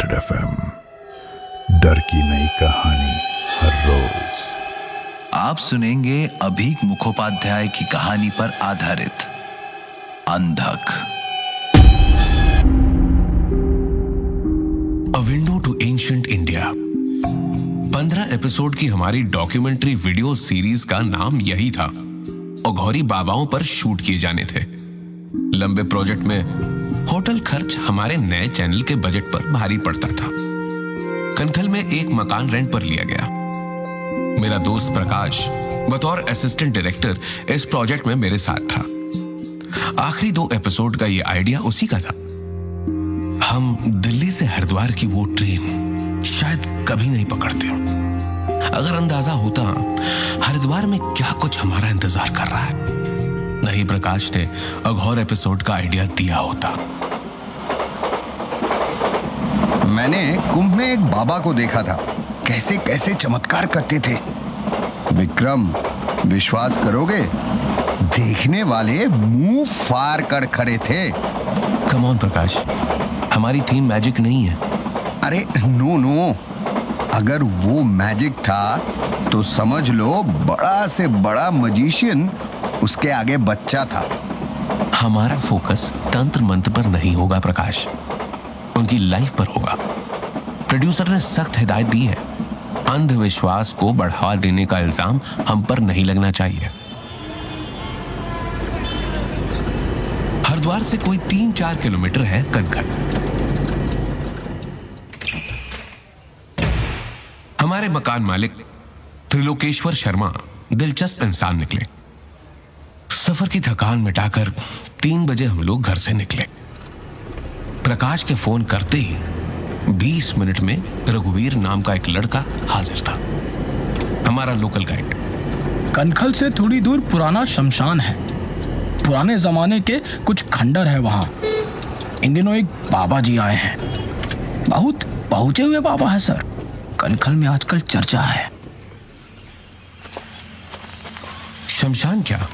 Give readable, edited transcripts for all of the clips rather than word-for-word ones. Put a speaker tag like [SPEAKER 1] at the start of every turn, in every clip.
[SPEAKER 1] Red FM, डर की नई कहानी हर रोज।
[SPEAKER 2] आप सुनेंगे अभीक मुखोपाध्याय की कहानी पर आधारित अंधक।
[SPEAKER 3] A window to ancient India 15 episode की हमारी डॉक्यूमेंट्री वीडियो सीरीज का नाम यही था। अघोरी बाबाओं पर शूट किए जाने थे। लंबे प्रोजेक्ट में होटल खर्च हमारे नए चैनल के बजट पर भारी पड़ता था। कनखल में एक मकान रेंट पर लिया गया। मेरा दोस्त प्रकाश बतौर असिस्टेंट डायरेक्टर इस प्रोजेक्ट में मेरे साथ था। आखिरी 2 एपिसोड का ये आइडिया उसी का था। हम दिल्ली से हरिद्वार की वो ट्रेन शायद कभी नहीं पकड़ते। अगर अंदाजा होता हरिद्वार में क्या कुछ हमारा इंतजार कर रहा है, नहीं प्रकाश ने अघोर एपिसोड का आइडिया दिया होता।
[SPEAKER 4] मैंने कुंभ में एक बाबा को देखा था, कैसे कैसे चमत्कार करते थे। विक्रम, विश्वास करोगे, देखने वाले मुंह फाड़ कर खड़े थे।
[SPEAKER 3] कम ऑन प्रकाश, हमारी थीम मैजिक नहीं है।
[SPEAKER 4] अरे नो, अगर वो मैजिक था तो समझ लो बड़ा से बड़ा मजिशियन उसके आगे बच्चा था।
[SPEAKER 3] हमारा फोकस तंत्र मंत्र पर नहीं होगा प्रकाश, उनकी लाइफ पर होगा। प्रोड्यूसर ने सख्त हिदायत दी है, अंधविश्वास को बढ़ावा देने का इल्जाम हम पर नहीं लगना चाहिए। हरिद्वार से कोई 3-4 किलोमीटर है कनखल। हमारे मकान मालिक त्रिलोकेश्वर शर्मा दिलचस्प इंसान निकले। सफर की थकान मिटाकर 3 बजे हम लोग घर से निकले। प्रकाश के फोन करते ही 20 मिनट में रघुवीर नाम का एक लड़का हाजिर था, हमारा लोकल गाइड।
[SPEAKER 5] कनखल से थोड़ी दूर पुराना शमशान है। पुराने जमाने के कुछ खंडर है वहां। इन दिनों एक बाबा जी आए हैं, बहुत पहुंचे हुए बाबा है सर। कनखल में आजकल चर्चा है।
[SPEAKER 3] शमशान क्या,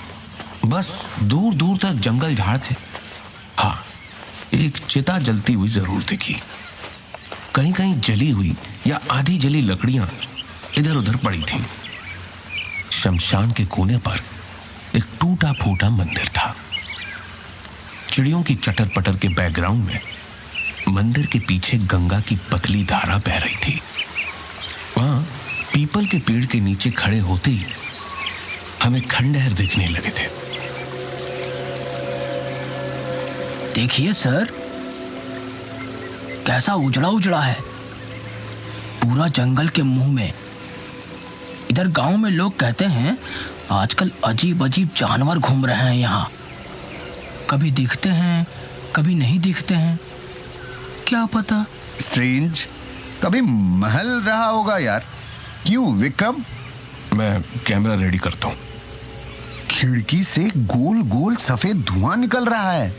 [SPEAKER 3] बस दूर दूर तक जंगल झाड़ थे। हाँ, एक चिता जलती हुई जरूर दिखी। कहीं कहीं जली हुई या आधी जली लकड़ियां इधर उधर पड़ी थी। शमशान के कोने पर एक टूटा फूटा मंदिर था। चिड़ियों की चटर पटर के बैकग्राउंड में मंदिर के पीछे गंगा की पतली धारा बह रही थी। वहां पीपल के पेड़ के नीचे खड़े होते ही हमें खंडहर दिखने लगे थे।
[SPEAKER 5] देखिए सर, कैसा उजड़ा उजड़ा है, पूरा जंगल के मुंह में। इधर गांव में लोग कहते हैं आजकल अजीब अजीब जानवर घूम रहे हैं यहाँ। कभी दिखते हैं, कभी नहीं दिखते हैं, क्या पता।
[SPEAKER 4] स्ट्रेंज, कभी महल रहा होगा यार। क्यों विक्रम?
[SPEAKER 3] मैं कैमरा रेडी करता हूं।
[SPEAKER 4] खिड़की से गोल गोल सफेद धुआं निकल रहा है।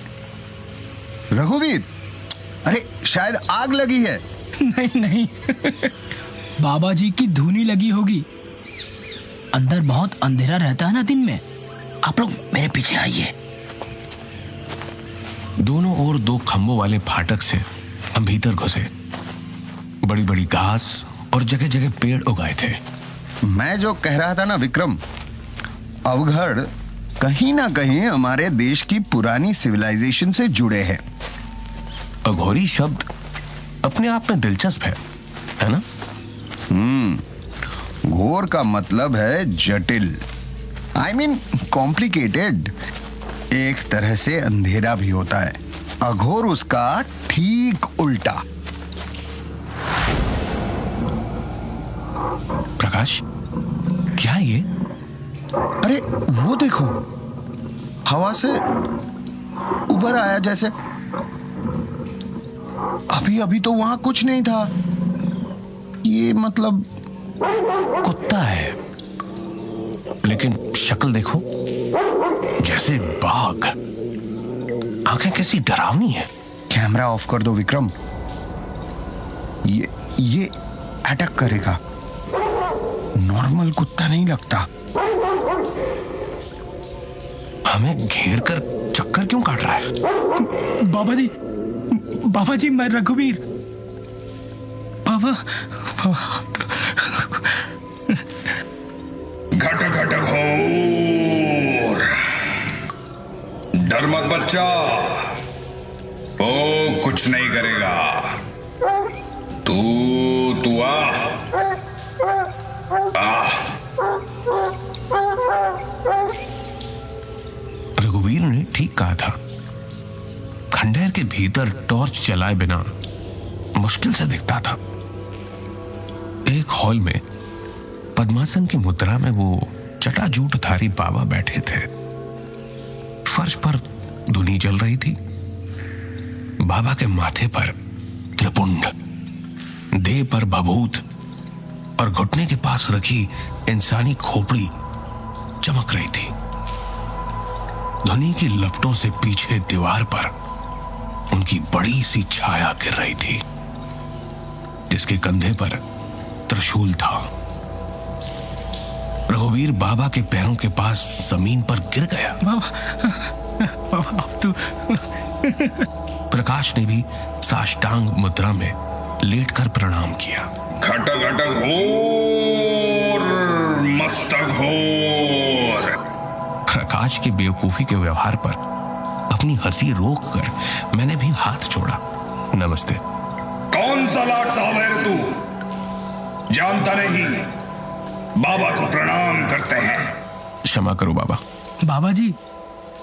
[SPEAKER 4] रघुवीर, अरे शायद आग लगी है।
[SPEAKER 5] नहीं बाबा जी की धूनी लगी होगी। अंदर बहुत अंधेरा रहता है ना दिन में। आप लोग मेरे पीछे आइए।
[SPEAKER 3] दोनों ओर 2 खंभों वाले फाटक से हम भीतर घुसे। बड़ी बड़ी घास और जगह जगह पेड़ उगाए थे।
[SPEAKER 4] मैं जो कह रहा था ना विक्रम, अवघड़ कहीं ना कहीं हमारे देश की पुरानी सिविलाइजेशन से जुड़े हैं।
[SPEAKER 3] अघोरी शब्द अपने आप में दिलचस्प है ना?
[SPEAKER 4] घोर का मतलब है जटिल, I mean कॉम्प्लिकेटेड। एक तरह से अंधेरा भी होता है, अघोर उसका ठीक उल्टा।
[SPEAKER 3] प्रकाश, क्या ये?
[SPEAKER 4] अरे वो देखो, हवा से उभर आया जैसे। अभी तो वहां कुछ नहीं था। ये मतलब
[SPEAKER 3] कुत्ता है, लेकिन शक्ल देखो जैसे बाघ। आंखें कैसी डरावनी है।
[SPEAKER 4] कैमरा ऑफ कर दो विक्रम, ये अटैक करेगा। नॉर्मल कुत्ता नहीं लगता।
[SPEAKER 3] हमें घेर कर चक्कर क्यों काट रहा है?
[SPEAKER 5] बाबा जी, मैं रघुवीर। बाबा
[SPEAKER 6] घट घट घोर, डर मत बच्चा, ओ कुछ नहीं करेगा। तू आ।
[SPEAKER 3] रघुवीर ने ठीक कहा था। खंडहर के भीतर टॉर्च जलाए बिना मुश्किल से दिखता था। एक हॉल में पद्मासन की मुद्रा में वो जटाजूटधारी बाबा बैठे थे। फर्श पर धुनी जल रही थी। बाबा के माथे पर त्रिपुंड, देह पर भभूत और घुटने के पास रखी इंसानी खोपड़ी चमक रही थी। ध्वनि की लपटों से पीछे दीवार पर उनकी बड़ी सी छाया गिर रही थी, जिसके कंधे पर त्रिशूल था। रघुवीर बाबा के पैरों के पास जमीन पर गिर गया।
[SPEAKER 5] बाबा अब तो
[SPEAKER 3] प्रकाश ने भी साष्टांग मुद्रा में लेटकर प्रणाम किया।
[SPEAKER 6] घट घट घोर, मस्तक घोर।
[SPEAKER 3] प्रकाश की बेवकूफी के व्यवहार पर अपनी हंसी रोककर मैंने भी हाथ जोड़ा। नमस्ते।
[SPEAKER 6] कौन सा लाट साहब है तू? जानता नहीं, बाबा को प्रणाम करते हैं।
[SPEAKER 3] क्षमा करो बाबा।
[SPEAKER 5] बाबा जी,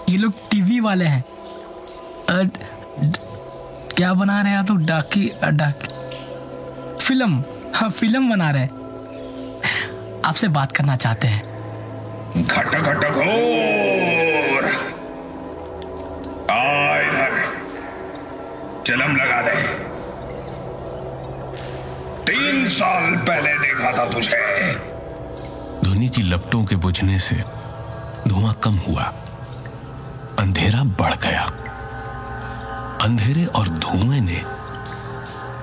[SPEAKER 5] ये लोग टीवी वाले हैं। क्या बना रहे हैं आप लोग? डाकी फिल्म? हाँ, फिल्म बना रहे हैं। आपसे बात करना चाहते हैं।
[SPEAKER 6] घट घट घोर, आ इधर, चिलम लगा दे। 3 साल पहले देखा था तुझे।
[SPEAKER 3] ध्वनि की लपटों के बुझने से धुआं कम हुआ, अंधेरा बढ़ गया। अंधेरे और धुएं ने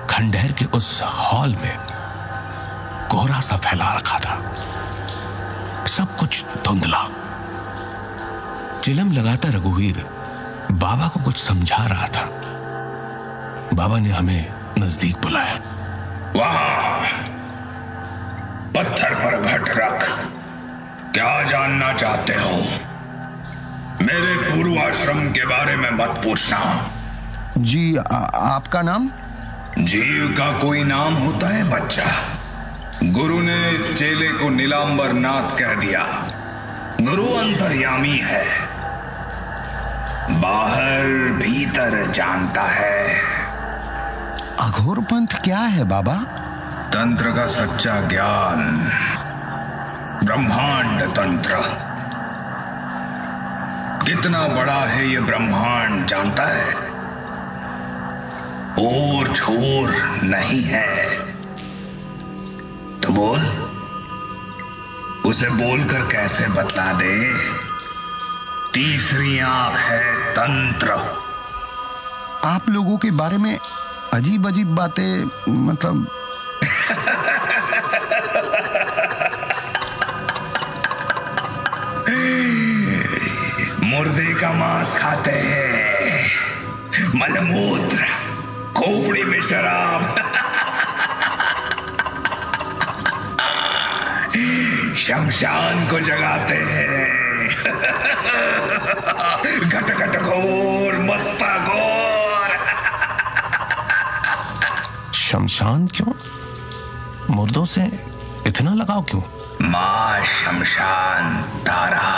[SPEAKER 3] खंडहर के उस हॉल में कोहरा सा फैला रखा था। सब कुछ धुंधला। चिलम लगाता रघुवीर बाबा को कुछ समझा रहा था। बाबा ने हमें नजदीक बुलाया।
[SPEAKER 6] वहां पत्थर पर घट रख। क्या जानना चाहते हो? मेरे पूर्वाश्रम के बारे में मत पूछना।
[SPEAKER 4] जी आपका नाम?
[SPEAKER 6] जीव का कोई नाम होता है बच्चा? गुरु ने इस चेले को नीलांबर नाथ कह दिया। गुरु अंतर्यामी है, बाहर भीतर जानता है।
[SPEAKER 4] अघोर पंथ क्या है बाबा?
[SPEAKER 6] तंत्र का सच्चा ज्ञान, ब्रह्मांड तंत्र। कितना बड़ा है ये ब्रह्मांड जानता है? और छोर नहीं है तो बोल, उसे बोलकर कैसे बतला दे? तीसरी आंख है तंत्र।
[SPEAKER 4] आप लोगों के बारे में अजीब अजीब बातें, मतलब
[SPEAKER 6] मुर्दे का मांस खाते हैं, मलमूत्र, खोपड़ी में शराब, शमशान को जगाते हैं। घट घट घोर, मस्ता घोर।
[SPEAKER 3] शमशान क्यों? मुर्दों से इतना लगाव क्यों?
[SPEAKER 6] मां शमशान तारा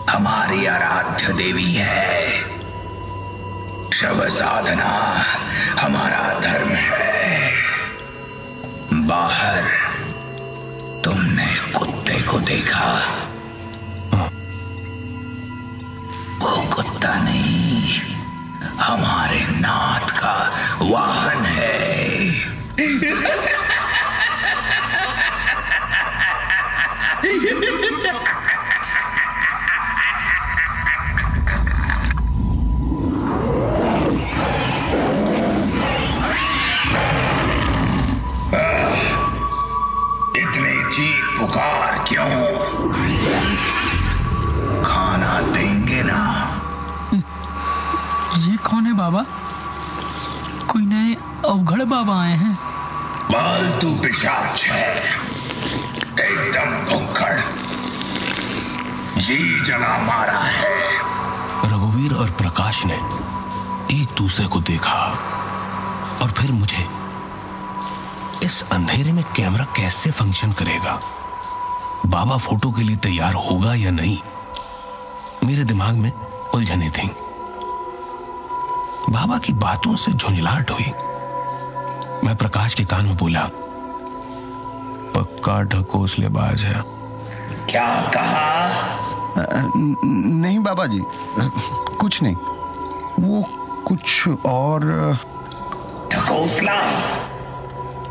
[SPEAKER 6] हमारी आराध्य देवी है। शव साधना हमारा धर्म है। बाहर तुमने कुत्ते को देखा? वो कुत्ता नहीं, हमारे नाथ का वाहन है। इतनी चीख पुकार क्यों? खाना देंगे ना?
[SPEAKER 5] ये कौन है बाबा? कोई नए अवघड़ बाबा आए हैं?
[SPEAKER 6] पालतू पिशाच है, एकदम भुक्कड़, जी जला मारा है।
[SPEAKER 3] रघुवीर और प्रकाश ने एक दूसरे को देखा और फिर मुझे। इस अंधेरे में कैमरा कैसे फंक्शन करेगा? बाबा फोटो के लिए तैयार होगा या नहीं? मेरे दिमाग में उलझने थीं। बाबा की बातों से झुंझलाहट हुई। मैं प्रकाश के कान में बोला, पक्का ढकोसलेबाज है।
[SPEAKER 6] क्या कहा?
[SPEAKER 4] नहीं बाबा जी, कुछ नहीं, वो कुछ और।
[SPEAKER 6] ढकोसला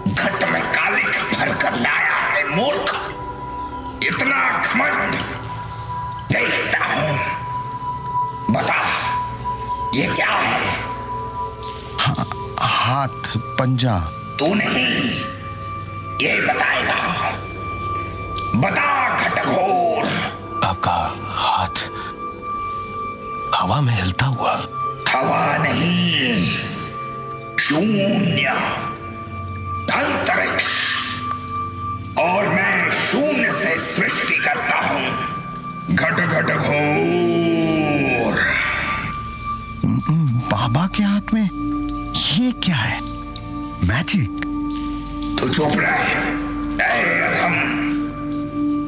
[SPEAKER 6] घट में काले भर कर लाया है मूर्ख। इतना घमंड, देखता हूं। बता, ये क्या है?
[SPEAKER 4] हाथ, पंजा।
[SPEAKER 6] तू नहीं, ये बताएगा। बता घटघोर।
[SPEAKER 3] आपका हाथ हवा में हिलता हुआ।
[SPEAKER 6] हवा नहीं, शून्य, अंतरिक्ष। और मैं शून्य से सृष्टि करता हूं। घट घटघोर।
[SPEAKER 4] बाबा के हाथ में ये क्या है? मैजिक?
[SPEAKER 6] तू चुप रहे। ऐ अधम,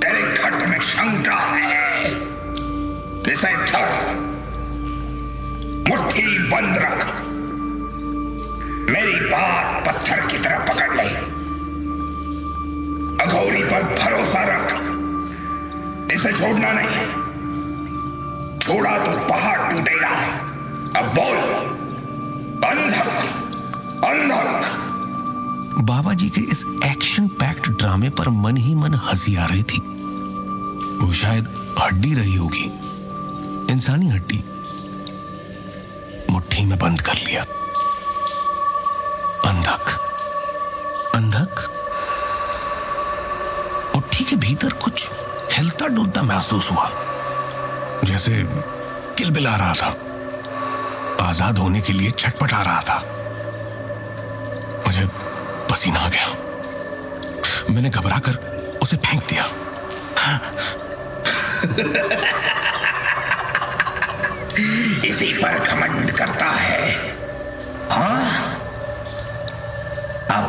[SPEAKER 6] तेरे घट में शंका है। इसे धर, मुट्ठी बंद रख। मेरी बात पत्थर की तरह पकड़ ले। अघोरी पर भरोसा रख। इसे छोड़ना नहीं। छोड़ा तो पहाड़ टूटेगा। अब बोल, अंधक, अंधक।
[SPEAKER 3] बाबा जी के इस एक्शन पैक्ड ड्रामे पर मन ही मन हंसी आ रही थी। वो शायद हड्डी रही होगी, इंसानी हड्डी। मुट्ठी में बंद कर लिया। अंधक, अंधक। मुट्ठी के भीतर कुछ हिलता डुलता महसूस हुआ, जैसे किलबिला रहा था, आजाद होने के लिए छटपटा रहा था। मुझे पसीना आ गया। मैंने घबराकर उसे फेंक दिया।
[SPEAKER 6] इसी पर घमंड करता है, हाँ? अब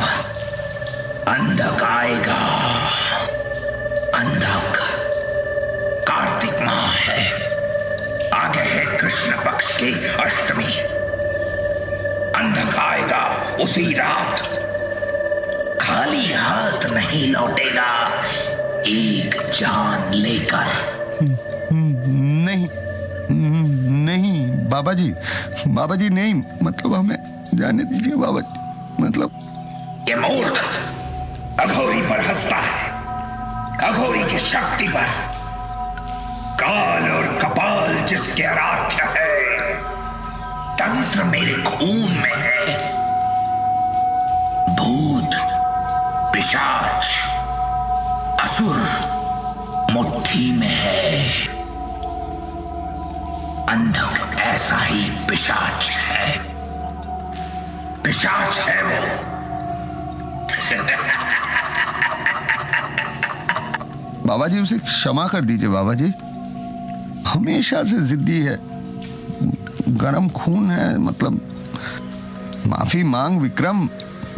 [SPEAKER 6] अंधक आएगा। अंधक कार्तिक माह है। आगे है कृष्ण पक्ष की अष्टमी। अंधक आएगा उसी रात। खाली हाथ नहीं लौटेगा, एक जान लेकर।
[SPEAKER 4] नहीं, नहीं बाबा जी, बाबा जी नहीं, मतलब हमें जाने दीजिए बाबा जी, मतलब।
[SPEAKER 6] ये मूर्ख अघोरी पर हंसता है, अघोरी की शक्ति पर। काल और कपाल जिसके आराध्य है, तंत्र मेरे खून में है। भूत, पिशाच, असुर मुट्ठी में है। अंधक ऐसा ही पिशाच है। पिशाच है वो।
[SPEAKER 4] बाबा जी उसे क्षमा कर दीजिए बाबा जी, हमेशा से जिद्दी है, गरम खून है, मतलब माफी मांग विक्रम,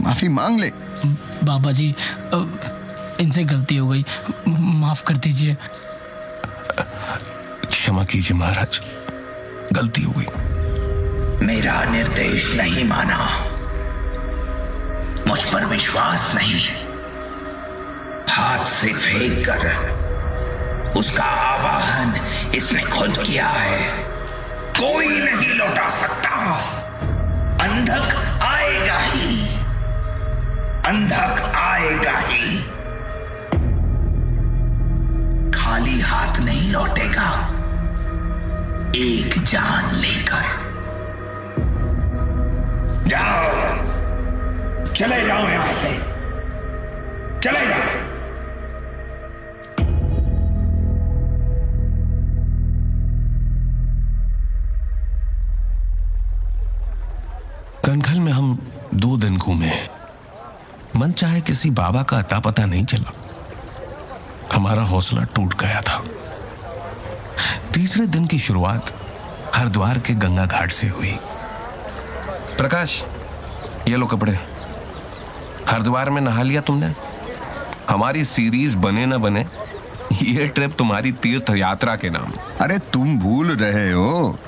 [SPEAKER 4] माफी मांग ले।
[SPEAKER 5] बाबा जी, इनसे गलती हो गई, माफ कर दीजिए।
[SPEAKER 3] क्षमा कीजिए महाराज, गलती हो गई।
[SPEAKER 6] मेरा निर्देश नहीं माना, मुझ पर विश्वास नहीं। हाथ से फेंक कर उसका आवाहन इसने खुद किया है। कोई नहीं लौटा सकता। अंधक आएगा ही, अंधक आएगा ही। खाली हाथ नहीं लौटेगा, एक जान लेकर। जाओ, चले जाओ यहां से, चले जाओ।
[SPEAKER 3] कनखल में हम 2 दिन घूमे। मन चाहे किसी बाबा का अता पता नहीं चला। हमारा हौसला टूट गया था। तीसरे दिन की शुरुआत हरिद्वार के गंगा घाट से हुई। प्रकाश, ये लो कपड़े। हरिद्वार में नहा लिया तुमने? हमारी सीरीज बने ना बने, ये ट्रिप तुम्हारी तीर्थ यात्रा के नाम।
[SPEAKER 4] अरे तुम भूल रहे हो,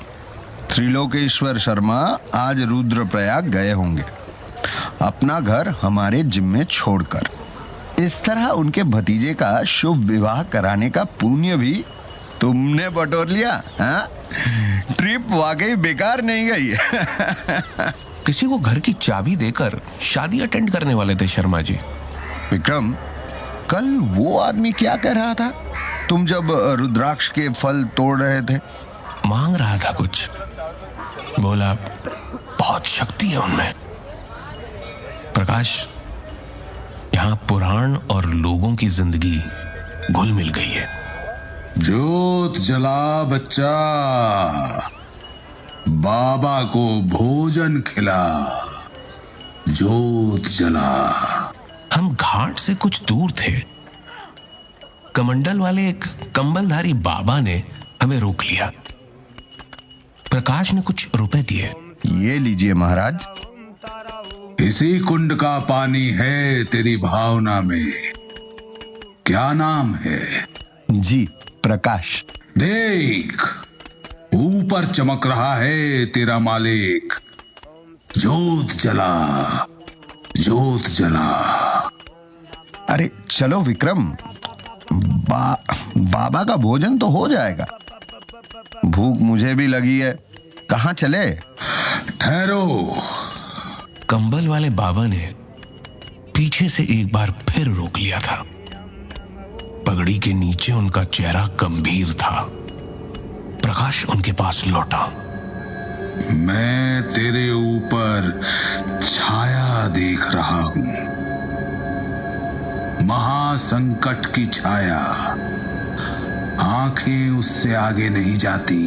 [SPEAKER 4] त्रिलोकेश्वर शर्मा आज रुद्रप्रयाग गए होंगे, अपना घर हमारे जिम्मे छोड़कर। इस तरह उनके भतीजे का शुभ विवाह कराने का पुण्य भी तुमने बटोर लिया। हाँ? ट्रिप वाकई बेकार नहीं गई।
[SPEAKER 3] किसी को घर की चाबी देकर शादी अटेंड करने वाले थे शर्मा जी।
[SPEAKER 4] विक्रम, कल वो आदमी क्या कह रहा था तुम जब रुद्राक्ष के फल तोड़ रहे थे?
[SPEAKER 3] मांग रहा था कुछ। बोला बहुत शक्ति है उनमें। प्रकाश, यहां पुराण और लोगों की जिंदगी घुल मिल गई है।
[SPEAKER 6] जोत जला बच्चा, बाबा को भोजन खिला, जोत जला।
[SPEAKER 3] हम घाट से कुछ दूर थे। कमंडल वाले एक कंबलधारी बाबा ने हमें रोक लिया। प्रकाश ने कुछ रुपए दिए।
[SPEAKER 4] ये लीजिए महाराज।
[SPEAKER 6] इसी कुंड का पानी है तेरी भावना में। क्या नाम है?
[SPEAKER 4] जी, प्रकाश।
[SPEAKER 6] देख, ऊपर चमक रहा है तेरा मालिक। जोत जला, जोत जला।
[SPEAKER 4] अरे चलो विक्रम, बाबा का भोजन तो हो जाएगा। भूख मुझे भी लगी है। कहाँ चले?
[SPEAKER 6] ठहरो।
[SPEAKER 3] कंबल वाले बाबा ने पीछे से एक बार फिर रोक लिया था। पगड़ी के नीचे उनका चेहरा गंभीर था। प्रकाश उनके पास लौटा।
[SPEAKER 6] मैं तेरे ऊपर छाया देख रहा हूं, महासंकट की छाया। आंखें उससे आगे नहीं जाती।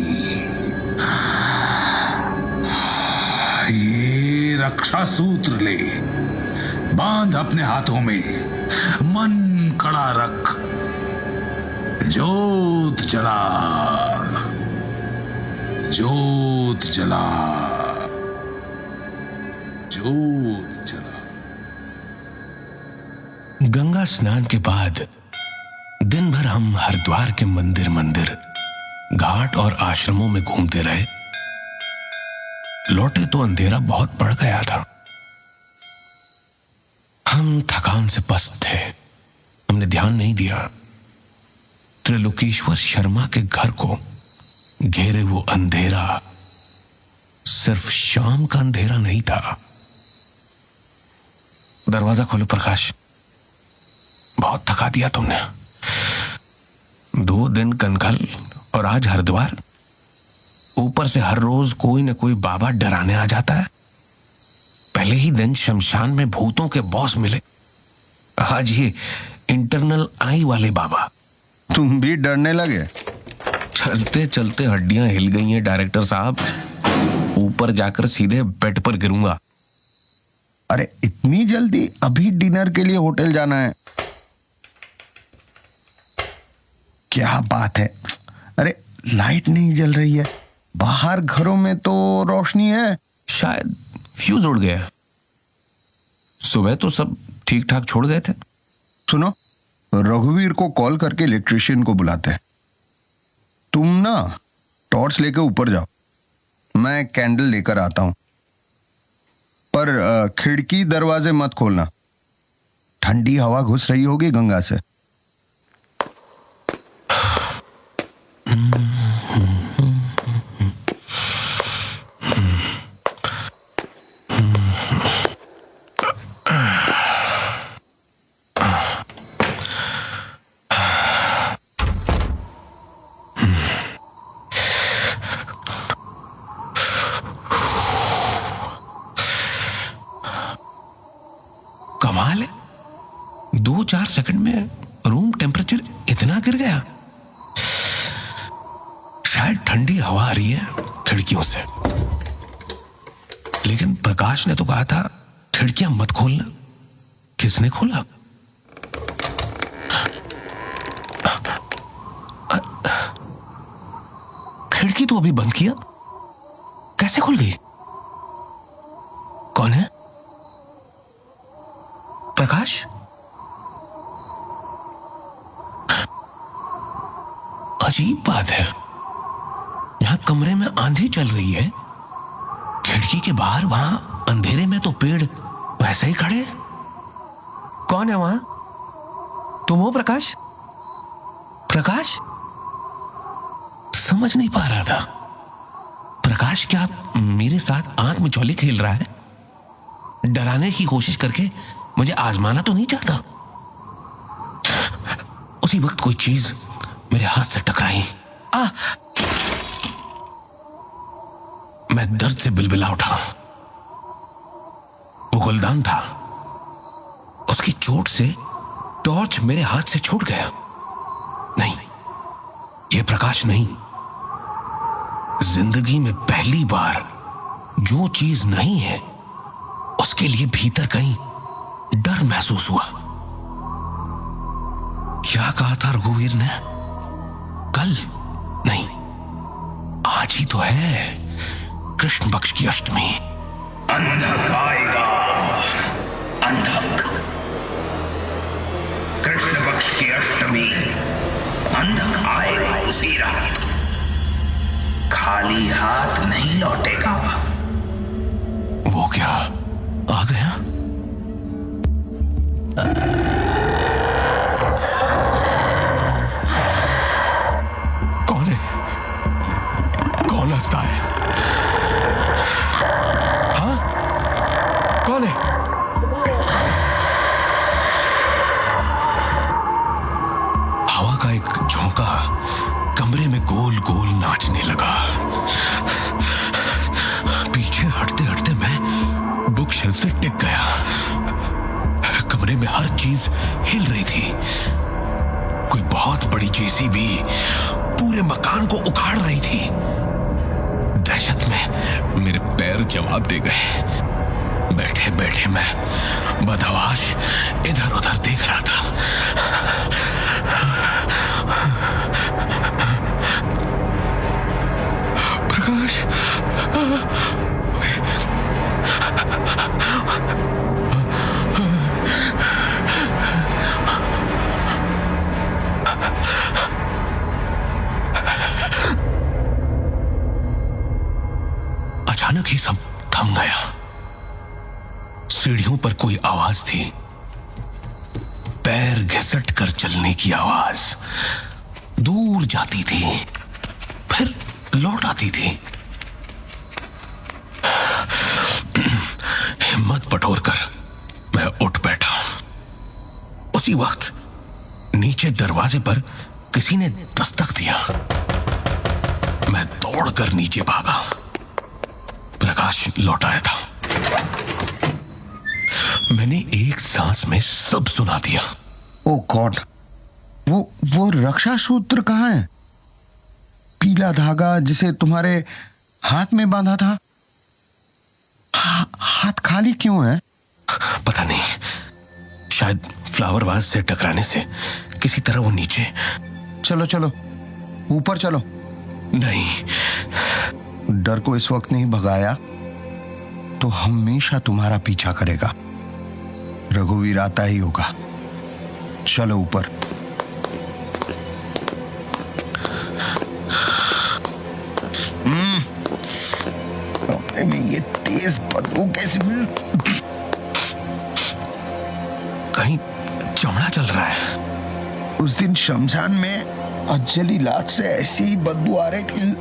[SPEAKER 6] ये रक्षा सूत्र ले, बांध अपने हाथों में, मन कड़ा रख। जोत जला, जोत जला, जोत जला।
[SPEAKER 3] गंगा स्नान के बाद दिन भर हम हरिद्वार के मंदिर मंदिर, घाट और आश्रमों में घूमते रहे। लौटे तो अंधेरा बहुत पड़ गया था। हम थकान से पस्त थे। हमने ध्यान नहीं दिया। त्रिलोकेश्वर शर्मा के घर को घेरे वो अंधेरा सिर्फ शाम का अंधेरा नहीं था। दरवाजा खोलो प्रकाश, बहुत थका दिया तुमने। 2 दिन कनखल और आज हरिद्वार। ऊपर से हर रोज कोई न कोई बाबा डराने आ जाता है। पहले ही दिन शमशान में भूतों के बॉस मिले, आज ये इंटरनल आई वाले बाबा।
[SPEAKER 4] तुम भी डरने लगे?
[SPEAKER 3] चलते चलते हड्डियां हिल गई हैं डायरेक्टर साहब। ऊपर जाकर सीधे बेड पर गिरूंगा।
[SPEAKER 4] अरे इतनी जल्दी? अभी डिनर के लिए होटल जाना है। क्या बात है? अरे लाइट नहीं जल रही है। बाहर घरों में तो रोशनी है।
[SPEAKER 3] शायद फ्यूज उड़ गया। सुबह तो सब ठीक ठाक छोड़ गए थे।
[SPEAKER 4] सुनो, रघुवीर को कॉल करके इलेक्ट्रिशियन को बुलाते हैं। तुम ना टॉर्च लेके ऊपर जाओ, मैं कैंडल लेकर आता हूं। पर खिड़की दरवाजे मत खोलना, ठंडी हवा घुस रही होगी गंगा से।
[SPEAKER 3] कमाल है, 2-4 सेकंड में रूम टेम्परेचर इतना गिर गया। शायद ठंडी हवा आ रही है खिड़कियों से। लेकिन प्रकाश ने तो कहा था खिड़कियां मत खोलना। किसने खोला? खिड़की तो अभी बंद किया, कैसे खुल गई? कौन है? प्रकाश? अजीब बात है, यहां कमरे में आंधी चल रही है, खिड़की के बाहर वहां अंधेरे में तो पेड़ वैसे ही खड़े हैं। कौन है वहां? तुम हो प्रकाश? प्रकाश? समझ नहीं पा रहा था, प्रकाश क्या मेरे साथ आंख मिचौली खेल रहा है? डराने की कोशिश करके मुझे आजमाना तो नहीं चाहता? उसी वक्त कोई चीज मेरे हाथ से टकराई। मैं दर्द से बिलबिला उठा। वो गुलदान था, उसकी चोट से टॉर्च मेरे हाथ से छूट गया। नहीं, ये प्रकाश नहीं। जिंदगी में पहली बार जो चीज नहीं है उसके लिए भीतर कहीं डर महसूस हुआ। क्या कहा था रघुवीर ने? कल नहीं, आज ही तो है कृष्ण पक्ष की अष्टमी।
[SPEAKER 6] अंधक आएगा, अंधक। कृष्ण पक्ष की अष्टमी, अंधक आएगा उसी रात, खाली हाथ नहीं लौटेगा।
[SPEAKER 3] वो क्या आ गया? कौन है? कौन हंसता है? हाँ, कौन है? हवा का एक झोंका कमरे में गोल गोल नाचने लगा। पीछे हटते हटते मैं बुक शेल्फ से टिक गया। कमरे में हर चीज हिल रही थी। कोई बहुत बड़ी जेसीबी पूरे मकान को उखाड़ रही थी। दहशत में मेरे पैर जवाब दे गए। बैठे बैठे मैं बदहवाश इधर उधर देख रहा था। प्रकाश, अचानक ही सब थम गया। सीढ़ियों पर कोई आवाज थी, पैर घिसट कर चलने की आवाज। दूर जाती थी, फिर लौट आती थी। हिम्मत बटोरकर मैं उठ बैठा। उसी वक्त नीचे दरवाजे पर किसी ने दस्तक दिया। मैं दौड़कर नीचे भागा। प्रकाश लौट आया था। मैंने एक सांस में सब सुना दिया।
[SPEAKER 4] ओ गॉड, वो रक्षा सूत्र कहाँ है? पीला धागा जिसे तुम्हारे हाथ में बांधा था, हाथ खाली क्यों है?
[SPEAKER 3] पता नहीं, शायद फ्लावर वाज से टकराने से किसी तरह वो नीचे।
[SPEAKER 4] चलो चलो ऊपर चलो।
[SPEAKER 3] नहीं,
[SPEAKER 4] डर को इस वक्त नहीं भगाया तो हमेशा तुम्हारा पीछा करेगा। रघुवीर आता ही होगा। चलो ऊपर। कमरे में ये तेज बदबू कैसे?
[SPEAKER 3] कहीं चमड़ा चल रहा है।
[SPEAKER 4] उस दिन शमशान में अजली लात से ऐसी ही बदबू आ रही थी।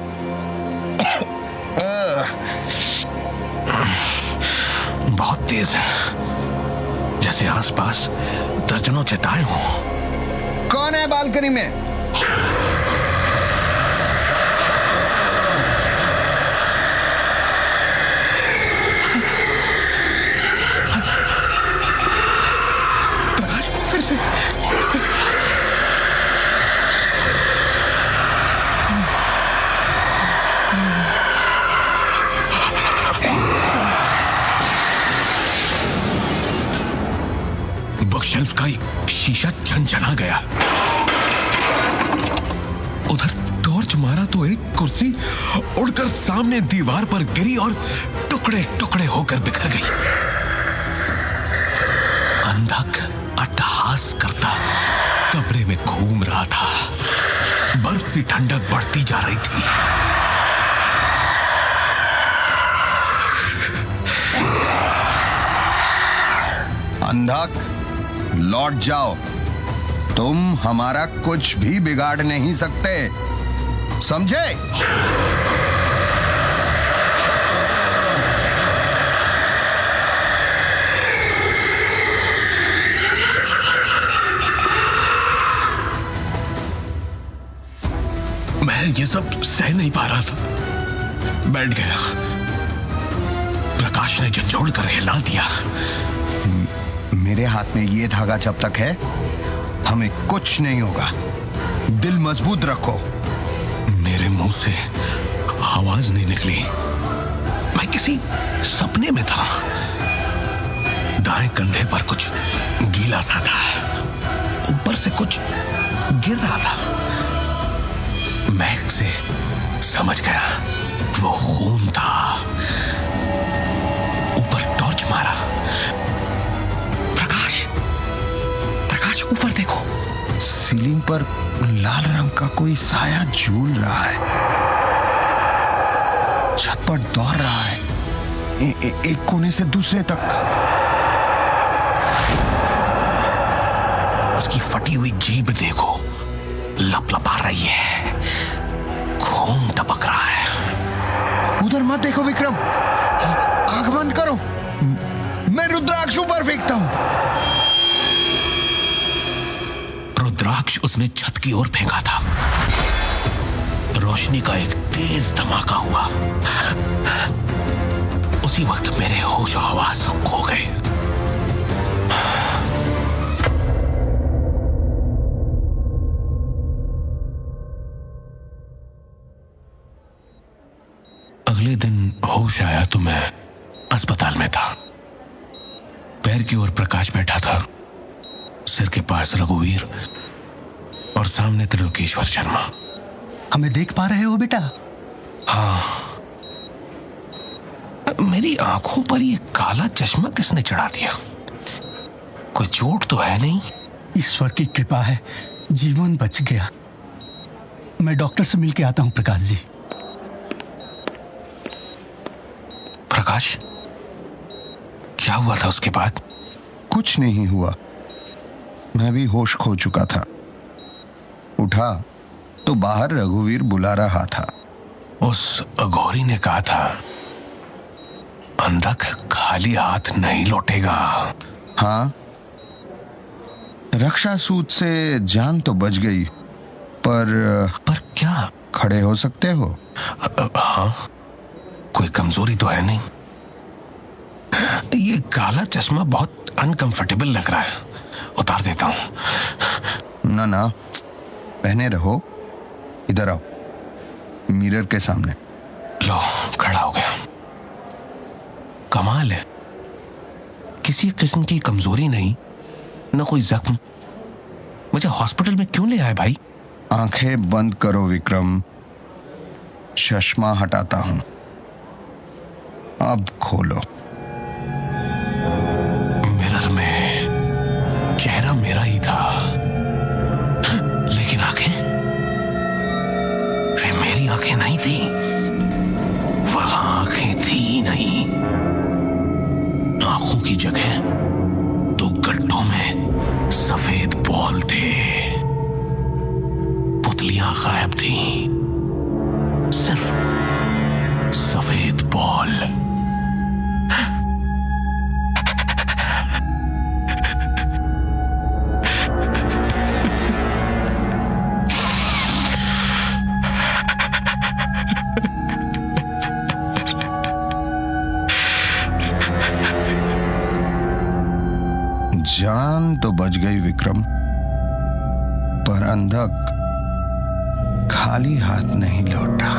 [SPEAKER 3] बहुत तेज है, जैसे आसपास दर्जनों चिताएं हों।
[SPEAKER 4] कौन है बालकनी में?
[SPEAKER 3] प्रकाश फिर से। बुकशेल्फ का एक शीशा झनझना गया। उधर टॉर्च मारा तो एक कुर्सी उड़कर सामने दीवार पर गिरी और टुकड़े टुकड़े होकर बिखर गई। अंधक अट्टहास करता कमरे में घूम रहा था। बर्फ सी ठंडक बढ़ती जा रही थी।
[SPEAKER 4] अंधक, लौट जाओ। तुम हमारा कुछ भी बिगाड़ नहीं सकते, समझे?
[SPEAKER 3] मैं ये सब सह नहीं पा रहा था। बैठ गया। प्रकाश ने झंझोड़ कर हिला दिया।
[SPEAKER 4] मेरे हाथ में ये धागा जब तक है, हमें कुछ नहीं होगा। दिल मजबूत रखो।
[SPEAKER 3] मेरे मुंह से आवाज नहीं निकली। मैं किसी सपने में था। दाएं कंधे पर कुछ गीला सा था। ऊपर से कुछ गिर रहा था। महक से समझ गया वो खून था। ऊपर टॉर्च मारा। प्रकाश ऊपर देखो।
[SPEAKER 4] सीलिंग पर लाल रंग का कोई साया झूल रहा है। छत पर दौड़ रहा है, एक कोने से दूसरे तक।
[SPEAKER 3] उसकी फटी हुई जीभ देखो, लपलपा रही है। खून टपक रहा है।
[SPEAKER 4] उधर मत देखो विक्रम, आंख बंद करो। मैं रुद्राक्ष ऊपर फेंकता हूं।
[SPEAKER 3] रुद्राक्ष उसने छत की ओर फेंका था। रोशनी का एक तेज धमाका हुआ। उसी वक्त मेरे होश हवास खो गए। अगले दिन होश आया तो मैं अस्पताल में था। पैर की ओर प्रकाश बैठा था, सिर के पास रघुवीर और सामने त्रिलोकेश्वर शर्मा।
[SPEAKER 7] हमें देख पा रहे हो बेटा?
[SPEAKER 3] हाँ। मेरी आंखों पर ये काला चश्मा किसने चढ़ा दिया? कोई चोट तो है नहीं?
[SPEAKER 7] ईश्वर की कृपा है, जीवन बच गया। मैं डॉक्टर से मिलके आता हूं प्रकाश जी।
[SPEAKER 3] प्रकाश, क्या हुआ था उसके बाद?
[SPEAKER 4] कुछ नहीं हुआ। मैं भी होश खो चुका था। उठा तो बाहर रघुवीर बुला रहा था।
[SPEAKER 3] उस अघोरी ने कहा था, अंधक खाली हाथ नहीं लौटेगा।
[SPEAKER 4] हाँ, रक्षा सूत से जान तो बच गई, पर
[SPEAKER 3] क्या?
[SPEAKER 4] खड़े हो सकते हो?
[SPEAKER 3] हाँ, कोई कमजोरी तो है नहीं। ये काला चश्मा बहुत अनकंफर्टेबल लग रहा है, उतार देता हूं।
[SPEAKER 4] ना, पहने रहो। इधर आओ, मिरर के सामने।
[SPEAKER 3] लो, खड़ा हो गया। कमाल है, किसी किस्म की कमजोरी नहीं, न कोई जख्म। मुझे हॉस्पिटल में क्यों ले आए भाई?
[SPEAKER 4] आंखें बंद करो विक्रम, चश्मा हटाता हूं। अब खोलो।
[SPEAKER 3] मिरर में चेहरा मेरा ही था, लेकिन आंखें, वे मेरी आंखें नहीं थी। वह आंखें थी नहीं। आंखों की जगह दो गड्ढों में सफेद बॉल थे। पुतलियां गायब थी, सिर्फ सफेद बॉल।
[SPEAKER 4] जान तो बच गई विक्रम, पर अंधक खाली हाथ नहीं लौटा।